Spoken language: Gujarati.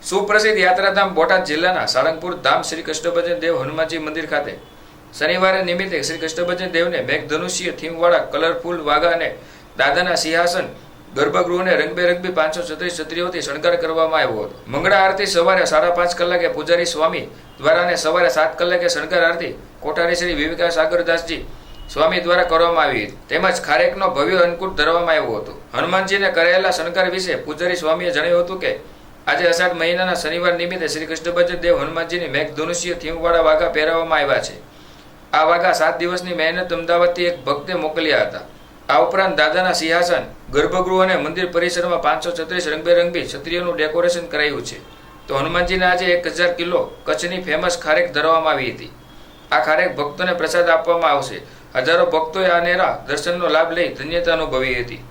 સુપ્રસિદ્ધ યાત્રાધામ બોટાદ જિલ્લાના સાળંગપુર ધામ શ્રી કૃષ્ણભજન દેવ હનુમાનજી મંદિર ખાતે શનિવારે નિમિત્તે શ્રી કૃષ્ણભજન દેવને મેઘધનુષ્ય થીમવાળા કલરફુલ વાઘા અને દાદાના સિંહાસન ગર્ભગૃહને રંગબેરંગી 536 છત્રીઓથી શણગાર કરવામાં આવ્યો હતો. મંગળા આરતી સવારે 5:30 કલાકે પૂજારી સ્વામી દ્વારા અને સવારે 7 કલાકે શણગાર આરતી કોઠારી શ્રી વિવેકા સાગરદાસજી સ્વામી દ્વારા કરવામાં આવી હતી. તેમજ ખારેકનો ભવ્ય અન્નકૂટ ધરવામાં આવ્યો હતો. હનુમાનજીને કરાયેલા શણગાર વિશે પૂજારી સ્વામીએ જણાવ્યું હતું કે આજે અષાઢ મહિનાના શનિવાર નિમિત્તે શ્રી કૃષ્ણભજન દેવ હનુમાનજીની મેઘધનુષ્ય થીમવાળા વાઘા પહેરાવવામાં આવ્યા છે. આ વાઘા 7 દિવસની મહેનત અમદાવાદથી એક ભક્તે મોકલ્યા હતા. આ ઉપરાંત દાદાના સિંહાસન ગર્ભગૃહ અને મંદિર પરિસરમાં 536 રંગબેરંગી છત્રીઓનું ડેકોરેશન કરાયું છે. તો હનુમાનજીને આજે 1000 કિલો કચ્છની ફેમસ ખારેક ધરવામાં આવી હતી. આ ખારેક ભક્તોને પ્રસાદ આપવામાં આવશે. હજારો ભક્તોએ આ નેરા દર્શનનો લાભ લઈ ધન્યતા અનુભવી હતી.